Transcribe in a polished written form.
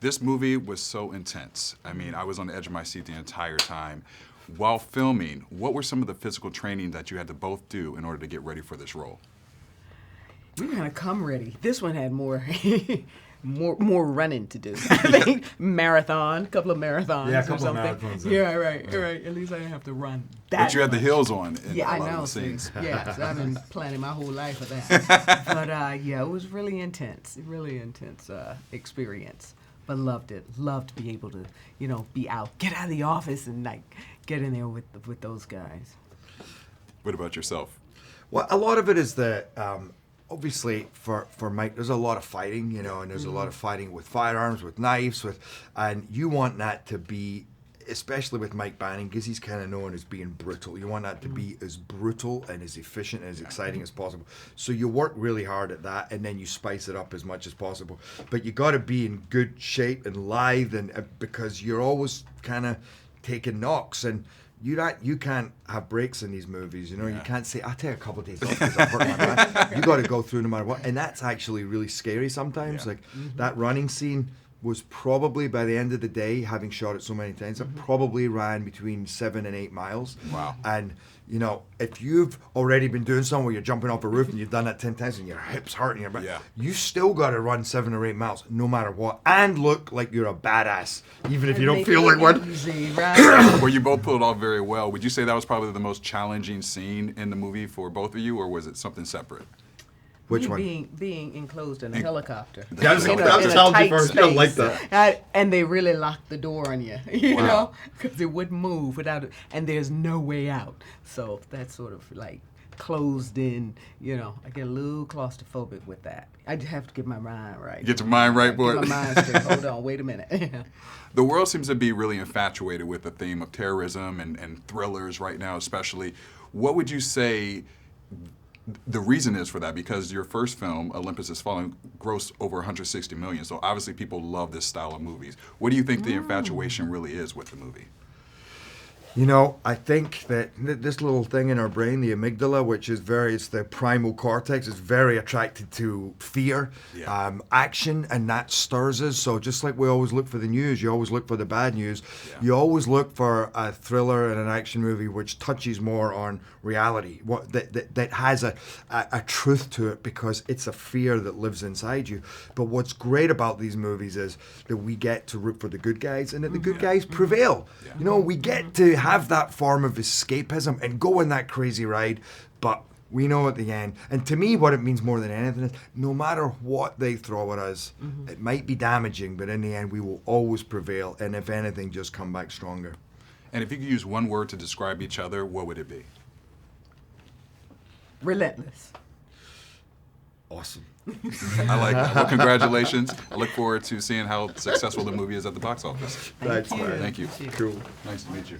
This movie was so intense. I mean, I was on the edge of my seat the entire time. While filming, what were some of the physical training that you had to both do in order to get ready for this role? We kind of come ready. This one had more more running to do. I think a couple of marathons. Yeah, a or couple of something. marathons. Yeah, right. At least I didn't have to run that But you had the much. heels on in Yeah, a I lot know. of the scenes. Yes, I've been planning my whole life for that. But yeah, it was really intense experience. But loved it. Loved to be able to, be out, get out of the office and like get in there with those guys. What about yourself? Well, a lot of it is that obviously for Mike, there's a lot of fighting, and there's a lot of fighting with firearms, with knives, and you want that to be, especially with Mike Banning, because he's kind of known as being brutal. You want that to be as brutal and as efficient and as exciting as possible. So you work really hard at that, and then you spice it up as much as possible. But you got to be in good shape and lithe, and because you're always kind of taking knocks, and you can't have breaks in these movies. You can't say, I'll take a couple of days off because I've hurt my back. You got to go through no matter what, and that's actually really scary sometimes. Yeah. Like that running scene was probably, by the end of the day, having shot it so many times, I probably ran between 7 and 8 miles. Wow. And, if you've already been doing something where you're jumping off a roof and you've done that 10 times and your hips hurt and your back, you still got to run 7 or 8 miles no matter what and look like you're a badass, even if you don't feel like one. Easy, right? Well, you both pulled it off very well. Would you say that was probably the most challenging scene in the movie for both of you, or was it something separate? Which one? Being enclosed in a helicopter. That's In a challenging tight for us. I don't like space. that. And they really locked the door on you, you Wow. know, because it wouldn't move without it. And there's no way out. So that's sort of like closed in, I get a little claustrophobic with that. I just have to get my mind right. Get your mind right, boy. Get my mind straight. Hold on, wait a minute. The world seems to be really infatuated with the theme of terrorism and thrillers right now, especially. What would you say the reason is for that? Because your first film, Olympus Has Fallen, grossed over 160 million. So obviously people love this style of movies. What do you think the infatuation really is with the movie? I think that this little thing in our brain, the amygdala, which is it's the primal cortex, is very attracted to fear, action, and that stirs us. So just like we always look for the news, you always look for the bad news. Yeah. You always look for a thriller and an action movie which touches more on reality, that has a truth to it, because it's a fear that lives inside you. But what's great about these movies is that we get to root for the good guys, and that the good guys prevail. Yeah. We get to have that form of escapism and go on that crazy ride, but we know at the end, and to me what it means more than anything is, no matter what they throw at us, it might be damaging, but in the end we will always prevail, and if anything, just come back stronger. And if you could use one word to describe each other, what would it be? Relentless. Awesome. I like that. Well, congratulations. I look forward to seeing how successful the movie is at the box office. Thanks, you. man. Thank you. Cool. Nice to meet you.